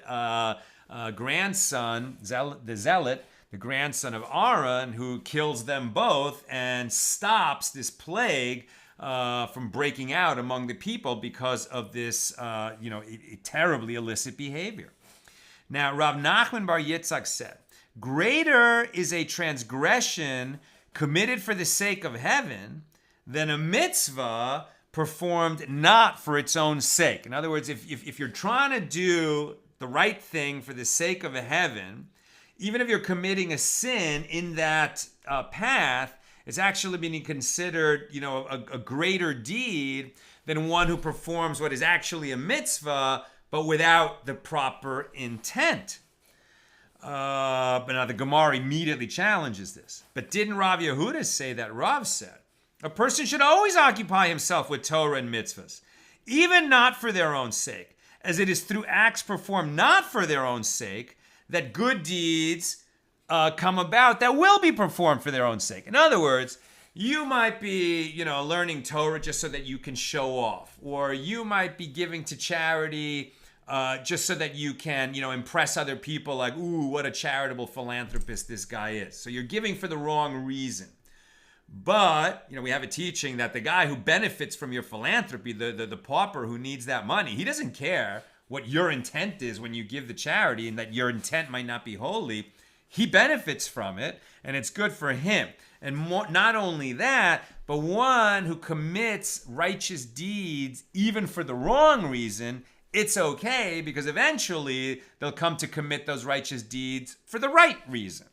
grandson, the grandson of Aaron, who kills them both and stops this plague from breaking out among the people because of this, terribly illicit behavior. Now, Rav Nachman Bar Yitzchak said, greater is a transgression committed for the sake of heaven than a mitzvah performed not for its own sake. In other words, if you're trying to do the right thing for the sake of a heaven, even if you're committing a sin in that path, it's actually being considered, a greater deed than one who performs what is actually a mitzvah, but without the proper intent. But now the Gemara immediately challenges this. But didn't Rav Yehuda say that Rav said, a person should always occupy himself with Torah and mitzvahs, even not for their own sake, as it is through acts performed not for their own sake that good deeds come about that will be performed for their own sake. In other words, you might be, learning Torah just so that you can show off, or you might be giving to charity just so that you can, impress other people, like, ooh, what a charitable philanthropist this guy is. So you're giving for the wrong reason. But, we have a teaching that the guy who benefits from your philanthropy, the pauper who needs that money, he doesn't care what your intent is when you give the charity, and that your intent might not be holy, he benefits from it, and it's good for him. And not only that, but one who commits righteous deeds even for the wrong reason, it's okay, because eventually they'll come to commit those righteous deeds for the right reason,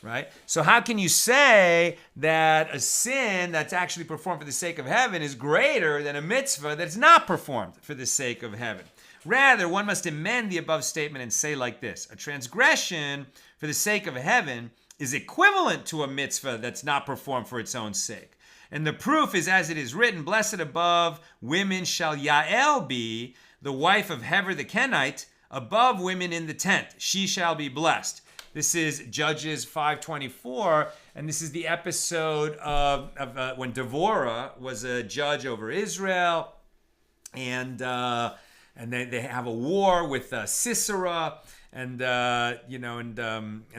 right? So how can you say that a sin that's actually performed for the sake of heaven is greater than a mitzvah that's not performed for the sake of heaven? Rather, one must amend the above statement and say like this: a transgression for the sake of heaven is equivalent to a mitzvah that's not performed for its own sake. And the proof is, as it is written, blessed above women shall Yael be, the wife of Heber the Kenite, above women in the tent. She shall be blessed. This is Judges 5:24, and this is the episode of when Devorah was a judge over Israel, and they have a war with Sisera, and the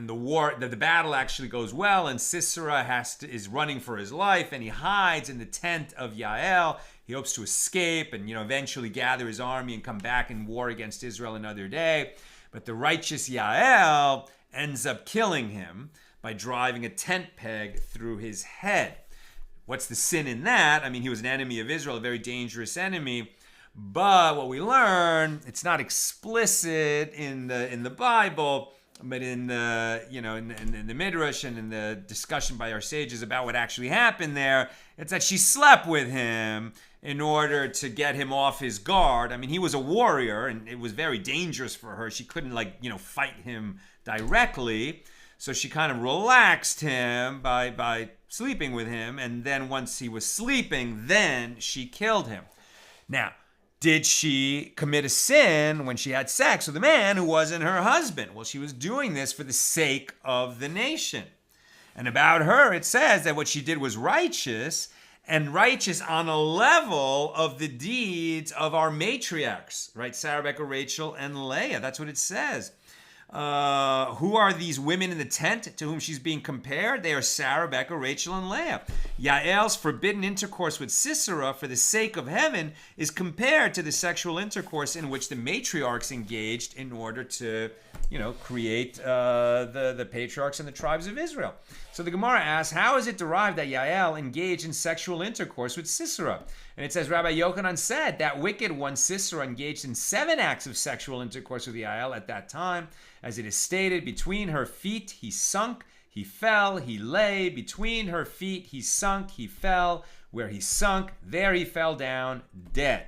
war, the battle actually goes well, and Sisera is running for his life, and he hides in the tent of Yael. He hopes to escape and eventually gather his army and come back and war against Israel another day. But the righteous Yael ends up killing him by driving a tent peg through his head. What's the sin in that? I mean, he was an enemy of Israel, a very dangerous enemy. But what we learn, it's not explicit in the Bible, but in the in the Midrash and in the discussion by our sages about what actually happened there, it's that she slept with him in order to get him off his guard. I mean, he was a warrior, and it was very dangerous for her. She couldn't fight him directly, so she kind of relaxed him by sleeping with him, and then once he was sleeping, then she killed him. Now, did she commit a sin when she had sex with a man who wasn't her husband? Well, she was doing this for the sake of the nation. And about her, it says that what she did was righteous, and righteous on a level of the deeds of our matriarchs, right? Sarah, Rebecca, Rachel, and Leah. That's what it says. Who are these women in the tent to whom she's being compared? They are Sarah, Rebecca, Rachel, and Leah. Yael's forbidden intercourse with Sisera for the sake of heaven is compared to the sexual intercourse in which the matriarchs engaged in order to, create the patriarchs and the tribes of Israel. So the Gemara asks, how is it derived that Yael engaged in sexual intercourse with Sisera? And it says, Rabbi Yochanan said that wicked one Sisera engaged in 7 acts of sexual intercourse with Yael at that time. As it is stated, between her feet he sunk, he fell, he lay. Between her feet he sunk, he fell. Where he sunk, there he fell down, dead.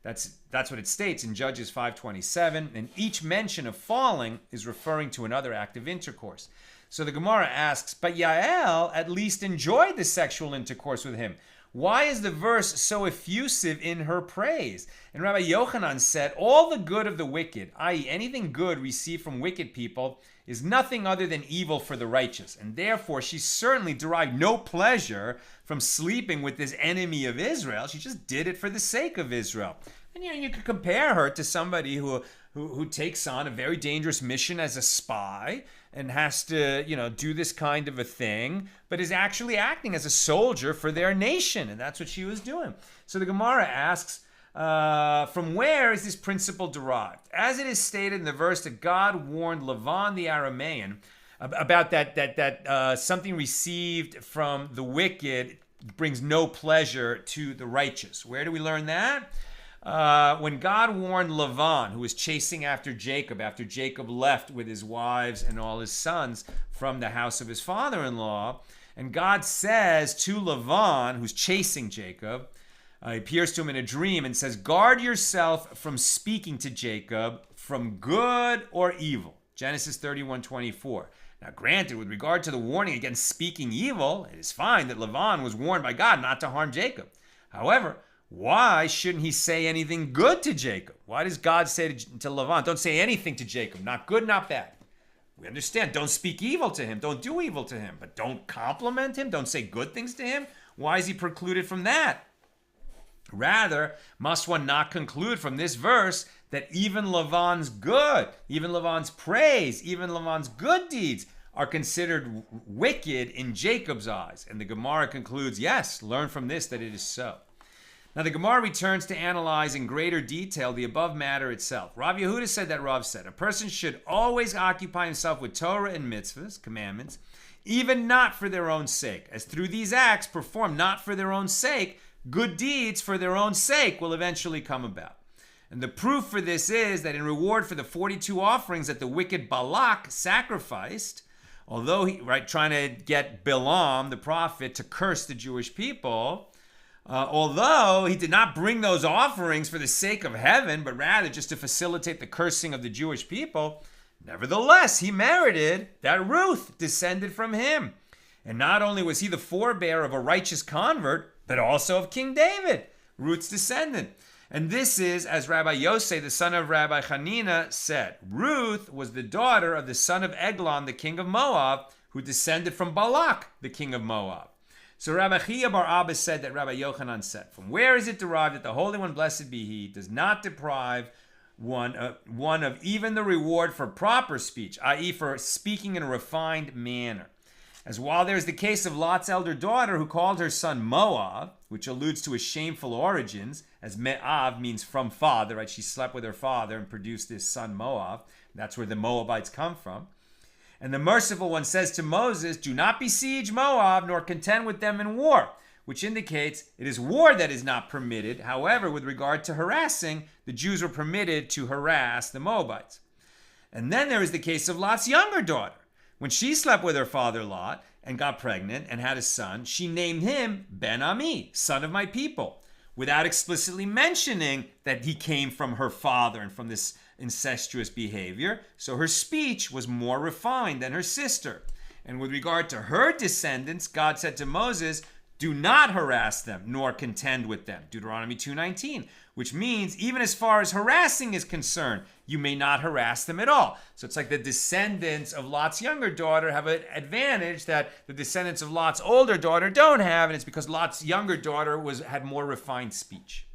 That's what it states in Judges 5:27. And each mention of falling is referring to another act of intercourse. So the Gemara asks, but Yael at least enjoyed the sexual intercourse with him. Why is the verse so effusive in her praise? And Rabbi Yochanan said, all the good of the wicked, i.e. anything good received from wicked people, is nothing other than evil for the righteous. And therefore, she certainly derived no pleasure from sleeping with this enemy of Israel. She just did it for the sake of Israel. And you could compare her to somebody who takes on a very dangerous mission as a spy and has to, do this kind of a thing, but is actually acting as a soldier for their nation. And that's what she was doing. So the Gemara asks, from where is this principle derived? As it is stated in the verse that God warned Lavan the Aramean about that something received from the wicked brings no pleasure to the righteous. Where do we learn that? When God warned Lavan, who was chasing after Jacob left with his wives and all his sons from the house of his father-in-law, and God says to Lavan, who's chasing Jacob, he appears to him in a dream and says, guard yourself from speaking to Jacob from good or evil. Genesis 31:24. Now granted, with regard to the warning against speaking evil, it is fine that Lavan was warned by God not to harm Jacob. However, why shouldn't he say anything good to Jacob? Why does God say to Lavan, don't say anything to Jacob, not good, not bad? We understand, don't speak evil to him, don't do evil to him, but don't compliment him, don't say good things to him. Why is he precluded from that? Rather, must one not conclude from this verse that even Lavan's good, even Lavan's praise, even Lavan's good deeds are considered wicked in Jacob's eyes? And the Gemara concludes, yes, learn from this that it is so. Now the Gemara returns to analyze in greater detail the above matter itself. Rav Yehuda said that Rav said, a person should always occupy himself with Torah and mitzvahs, commandments, even not for their own sake, as through these acts performed not for their own sake, good deeds for their own sake will eventually come about. And the proof for this is that in reward for the 42 offerings that the wicked Balak sacrificed, although he, trying to get Bilam, the prophet, to curse the Jewish people, although he did not bring those offerings for the sake of heaven, but rather just to facilitate the cursing of the Jewish people, nevertheless, he merited that Ruth descended from him. And not only was he the forebear of a righteous convert, but also of King David, Ruth's descendant. And this is, as Rabbi Yosei, the son of Rabbi Hanina, said, Ruth was the daughter of the son of Eglon, the king of Moab, who descended from Balak, the king of Moab. So Rabbi Chia bar Abba said that Rabbi Yochanan said, from where is it derived that the Holy One, blessed be He, does not deprive one of even the reward for proper speech, i.e. for speaking in a refined manner? As while there is the case of Lot's elder daughter who called her son Moab, which alludes to his shameful origins, as Me'av means from father, right? She slept with her father and produced this son Moab. That's where the Moabites come from. And the merciful one says to Moses, do not besiege Moab, nor contend with them in war, which indicates it is war that is not permitted. However, with regard to harassing, the Jews were permitted to harass the Moabites. And then there is the case of Lot's younger daughter. When she slept with her father Lot and got pregnant and had a son, she named him Ben Ami, son of my people, without explicitly mentioning that he came from her father and from this incestuous behavior. So her speech was more refined than her sister. And with regard to her descendants, God said to Moses, do not harass them, nor contend with them. Deuteronomy 2:19, which means even as far as harassing is concerned, you may not harass them at all. So it's like the descendants of Lot's younger daughter have an advantage that the descendants of Lot's older daughter don't have, and it's because Lot's younger daughter had more refined speech.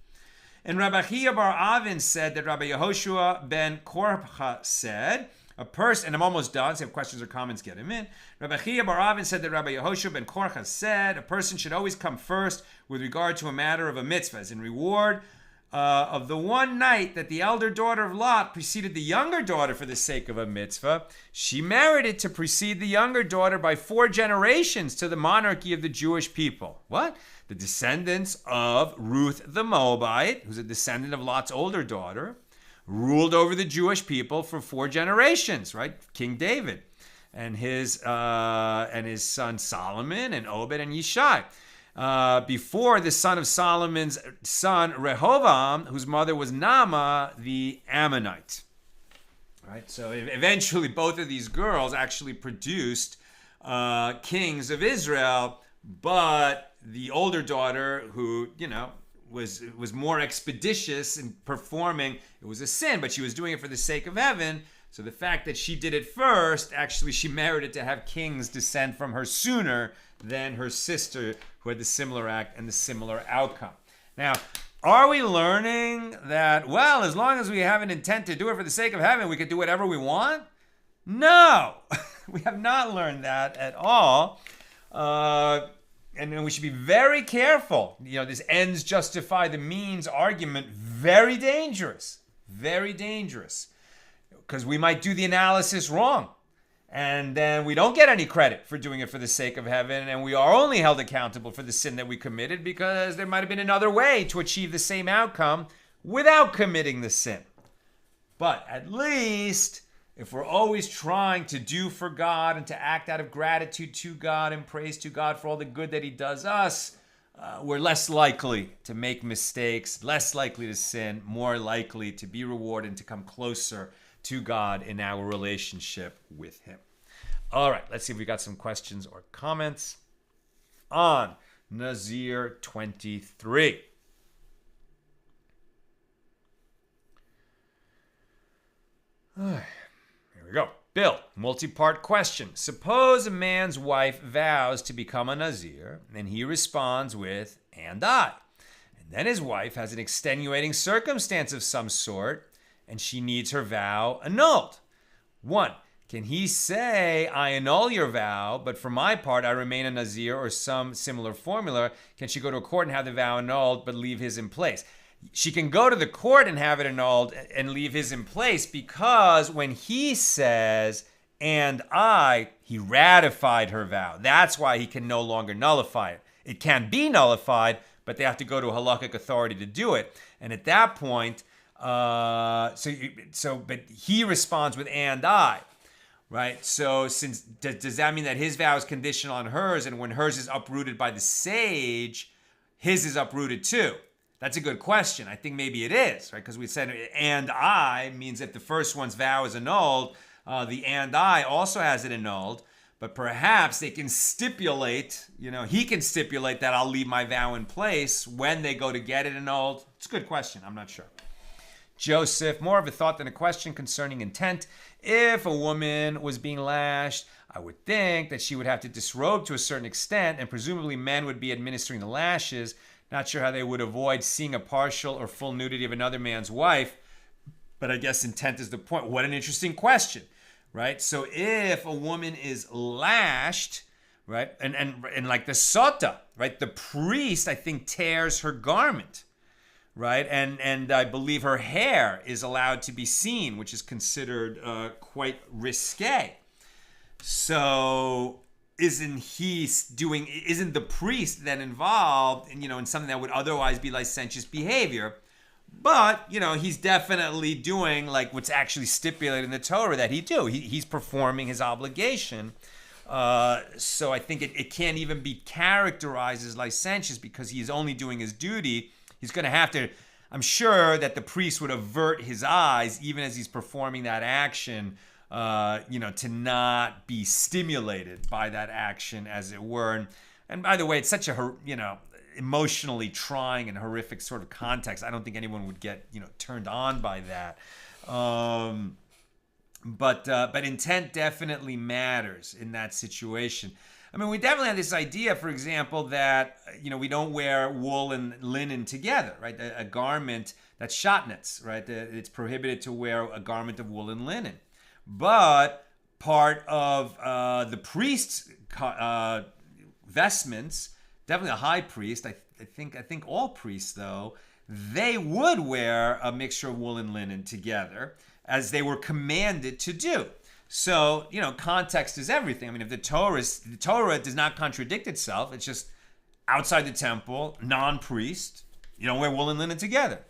And Rabbi Chia bar Avin said that Rabbi Yehoshua ben Korcha said, a person, and I'm almost done, so if questions or comments, get him in. Rabbi Chia bar Avin said that Rabbi Yehoshua ben Korcha said, a person should always come first with regard to a matter of a mitzvah, as in reward of the one night that the elder daughter of Lot preceded the younger daughter for the sake of a mitzvah. She merited to precede the younger daughter by 4 generations to the monarchy of the Jewish people. What? The descendants of Ruth the Moabite, who's a descendant of Lot's older daughter, ruled over the Jewish people for 4 generations, right? King David and his son Solomon and Obed and Yishai. Before the son of Solomon's son Rehoboam, whose mother was Naamah the Ammonite. Right? So eventually both of these girls actually produced kings of Israel, but the older daughter, who, was more expeditious in performing, it was a sin, but she was doing it for the sake of heaven. So the fact that she did it first, actually she merited to have kings descend from her sooner than her sister, who had the similar act and the similar outcome. Now, are we learning that, well, as long as we have an intent to do it for the sake of heaven, we could do whatever we want? No, we have not learned that at all. And we should be very careful. This ends justify the means argument, very dangerous, because we might do the analysis wrong. And then we don't get any credit for doing it for the sake of heaven, and we are only held accountable for the sin that we committed because there might have been another way to achieve the same outcome without committing the sin. But at least if we're always trying to do for God and to act out of gratitude to God and praise to God for all the good that He does us, we're less likely to make mistakes, less likely to sin, more likely to be rewarded and to come closer to God in our relationship with Him. All right, let's see if we got some questions or comments on Nazir 23. Here we go. Bill, multi-part question. Suppose a man's wife vows to become a Nazir, and he responds with, and I. And then his wife has an extenuating circumstance of some sort, and she needs her vow annulled. 1. can he say, I annul your vow, but for my part, I remain a Nazir, or some similar formula? Can she go to a court and have the vow annulled, but leave his in place? She can go to the court and have it annulled and leave his in place, because when he says, and he ratified her vow. That's why he can no longer nullify it. It can be nullified, but they have to go to a halakhic authority to do it. And at that point, but he responds with and I. Right, so does that mean that his vow is conditional on hers, and when hers is uprooted by the sage, his is uprooted too? That's a good question. I think maybe it is, right? Because we said and I means if the first one's vow is annulled, the and I also has it annulled. But perhaps they can stipulate, he can stipulate that I'll leave my vow in place when they go to get it annulled. It's a good question. I'm not sure. Joseph, more of a thought than a question concerning intent. If a woman was being lashed, I would think that she would have to disrobe to a certain extent, and presumably men would be administering the lashes. Not sure how they would avoid seeing a partial or full nudity of another man's wife, but I guess intent is the point. What an interesting question, right? So if a woman is lashed, right, and like the sota, right, the priest, I think, tears her garment, right? And I believe her hair is allowed to be seen, which is considered quite risque. So isn't the priest then involved in something that would otherwise be licentious behavior? But, he's definitely doing like what's actually stipulated in the Torah that he do. He's performing his obligation. So I think it can't even be characterized as licentious because he's only doing his duty. He's going to have to, I'm sure that the priest would avert his eyes even as he's performing that action, to not be stimulated by that action, as it were. And by the way, it's such a, emotionally trying and horrific sort of context. I don't think anyone would get, turned on by that. But intent definitely matters in that situation. I mean, we definitely have this idea, for example, that, we don't wear wool and linen together, right? A garment that's shatnez, right? It's prohibited to wear a garment of wool and linen. But part of the priest's vestments, definitely a high priest, I think all priests, though, they would wear a mixture of wool and linen together as they were commanded to do. So, context is everything. I mean, if the Torah does not contradict itself, it's just outside the temple, non-priest, you don't wear wool and linen together.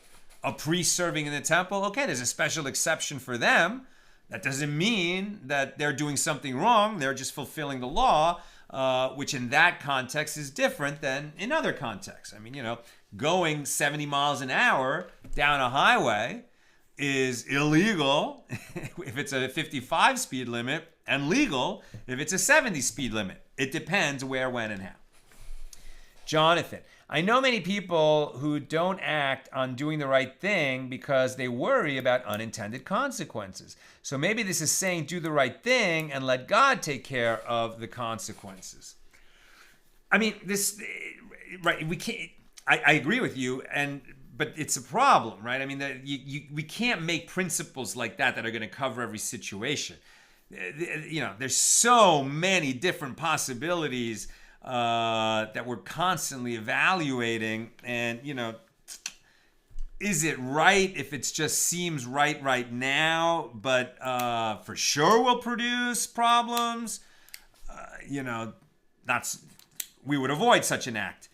A priest serving in the temple, okay, there's a special exception for them. That doesn't mean that they're doing something wrong. They're just fulfilling the law, which in that context is different than in other contexts. I mean, going 70 miles an hour down a highway is illegal if it's a 55 speed limit and legal if it's a 70 speed limit. It depends where, when, and how. Jonathan, I know many people who don't act on doing the right thing because they worry about unintended consequences. So maybe this is saying do the right thing and let God take care of the consequences. I mean, right, we can't, I agree with you, but it's a problem, right? I mean, we can't make principles like that are going to cover every situation. There's so many different possibilities that we're constantly evaluating, and is it right if it just seems right now, but for sure will produce problems? We would avoid such an act.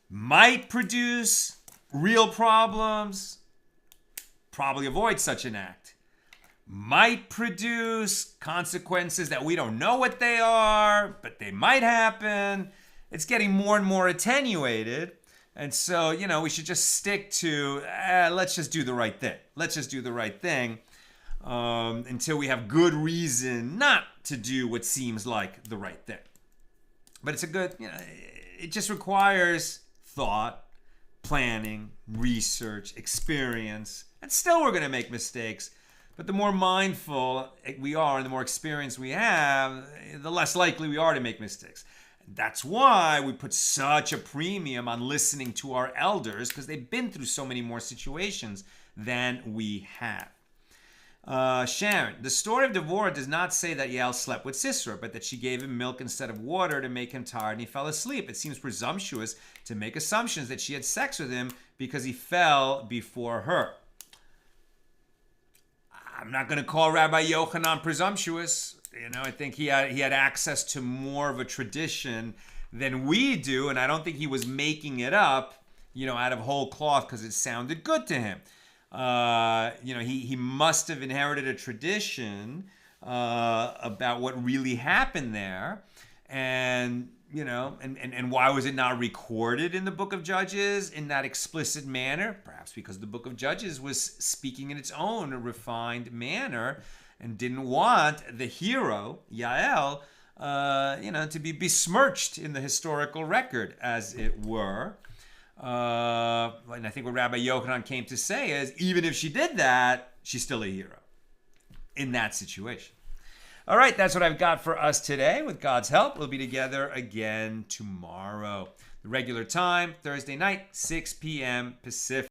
Might produce real problems, probably avoid such an act. Might produce consequences that we don't know what they are, but they might happen. It's getting more and more attenuated. And so, we should just stick to, let's just do the right thing. Let's just do the right thing until we have good reason not to do what seems like the right thing. But it's a good, it just requires thought, planning, research, experience, and still we're going to make mistakes. But the more mindful we are and the more experience we have, the less likely we are to make mistakes. That's why we put such a premium on listening to our elders, because they've been through so many more situations than we have. Sharon, the story of Devorah does not say that Yael slept with Sisera, but that she gave him milk instead of water to make him tired and he fell asleep. It seems presumptuous to make assumptions that she had sex with him because he fell before her. I'm not going to call Rabbi Yochanan presumptuous. I think he had access to more of a tradition than we do, and I don't think he was making it up, out of whole cloth because it sounded good to him. He must have inherited a tradition about what really happened there, and why was it not recorded in the Book of Judges in that explicit manner? Perhaps because the Book of Judges was speaking in its own refined manner and didn't want the hero, Yael, to be besmirched in the historical record, as it were. And I think what Rabbi Yochanan came to say is, even if she did that, she's still a hero in that situation. All right, that's what I've got for us today. With God's help, we'll be together again tomorrow. The regular time, Thursday night, 6 p.m. Pacific.